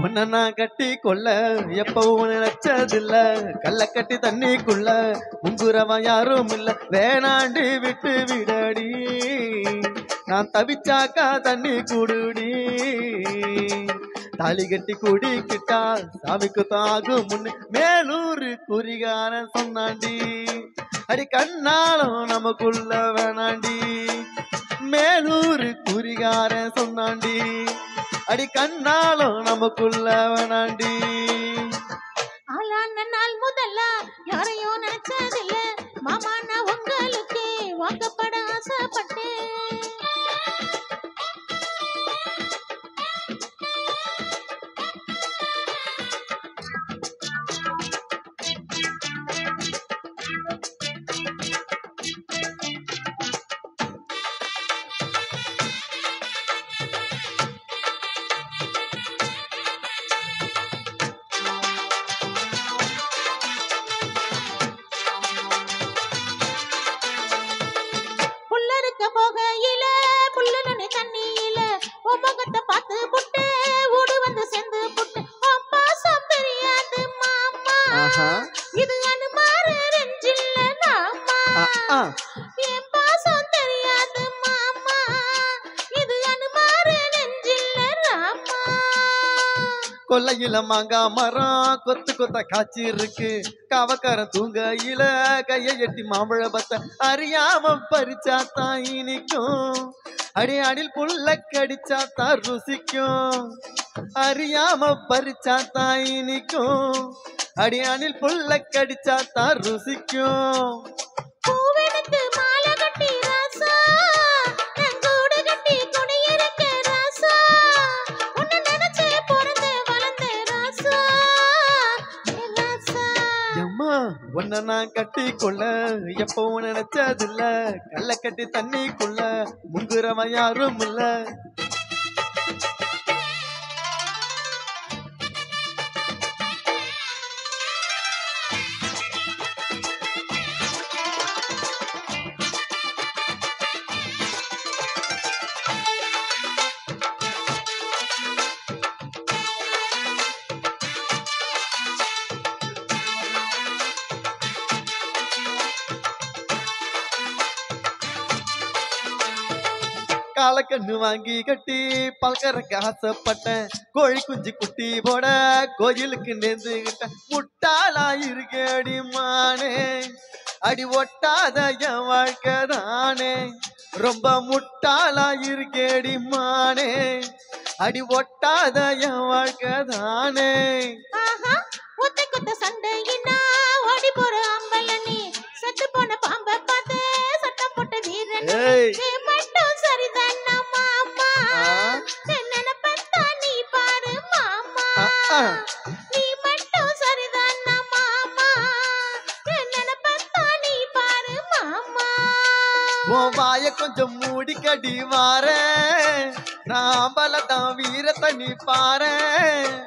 உன்ன நான் கட்டி கொள்ள எப்பவும் நினைச்சதில்ல. கல்ல கட்டி தண்ணிக்குள்ள முங்குறவன் யாரும் இல்ல. வேணாண்டி விட்டு விடடி, நான் தவிச்சாக்கா தண்ணி குடுடி. தாலி கட்டி குடிக்கிட்டா சாமிக்கு தாகும் முன்னு மேலூரு குறிகாரன் சொன்னாண்டி. அடி கண்ணாலும் நமக்குள்ள வேணாண்டி, மேலூரு குறிகாரன் சொன்னாண்டி. அடி கண்ணாலும் நமக்குள்ள வேணாண்டி. ஆளான நாள் முதல்ல யாரையும் நினைச்சதில்ல. மாமா நான் உங்களுக்கு வாக்கப்பட ஆசைப்பட்டேன். போகையில புல்லுன்னு தண்ணியில முகத்தை பார்த்து புட்டு ஊடு வந்து சேர்ந்து புட்டு பாசம் தெரியாது மாமா. இது அனுமாரு ரெஞ்சில்ல நாமா. என் பாசம் தெரியாது மாமா, இது அனுமாரு ரெஞ்சில்ல ராமா. கொல்லையில மாங்கா மரம் கொத்து கொத்த காய்ச்சி இருக்கு. காவக்காரன் தூங்கையில கையை எட்டி மாம்பழ பத்த அறியாம பறிச்சாத்தான் இனிக்கும். அடி அணில் புல்ல கடிச்சாத்தான் ருசிக்கும். அறியாம பறிச்சாத்தான் இனிக்கும். அடி அணில் புல்ல கடிச்சாத்தான் ருசிக்கும். பூவெடுத்து மாலை கட்டி ராசா, கூடு கட்டி குடியிருக்க ராசா. உன்னை நினைச்சே பிறந்து வளர்ந்த ராசா. அம்மா உன்ன நான் கட்டி கொள்ள எப்பவும் நினைச்சதில்ல. கல்ல கட்டி தண்ணிக்குள்ள முங்குறவன் யாரும் இல்ல. காலக்கண்ணு வாங்கி கட்டி பல்கறக்க ஆசைப்பட்டேன். கோழி குஞ்சு குட்டி போட கோயிலுக்கு நேர்ந்துகிட்ட. முட்டாளா இருக்கடி மானே, அடி ஒட்டாத என் வாழ்க்கை தானே. ரொம்ப முட்டாளா இருக்கடி மானே, அடி ஒட்டாத என் வாழ்க்கை தானே. ஒத்தை கொத்த சண்டையினா ஓடி போற அம்பல நீ. செத்து போன பாம்பை பார்த்து சட்டம் போட்ட வீரன் மட்டும் சரிதானா மாமா. நினைப்பா நீ பாரு மாமா, நீ மட்டும் சரிதானா மாமா. நினைப்பா நீ பாரு மாமா. உன் வாய கொஞ்சம் மூடி கடி வாரேன், நான் பலதான் வீரத்தை நீ பாரேன்.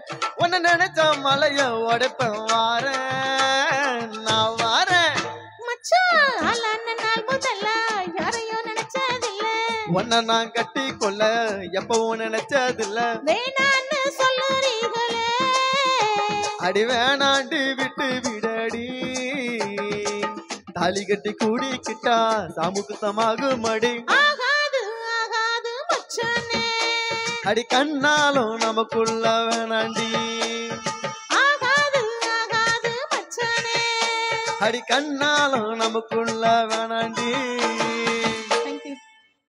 உன்னை நினைச்ச மலைய உடைப்பேன் வாரேன், நான் வாரேன். உன்னை நான் கட்டி கொள்ள எப்பவும் நினைச்சதில்ல. வேணான்னு சொல்லுறீங்களே, அடி வேணாண்டி விட்டு விடடி. தாலி கட்டி கூடிக்கிட்டா சாமுக்கு சமாகும் அடி. ஆகாது ஆகாது மச்சானே, அடி கண்ணாலும் நமக்குள்ள வேணாண்டி. ஆகாது ஆகாது மச்சானே, அடி கண்ணாலும் நமக்குள்ள வேணாண்டி.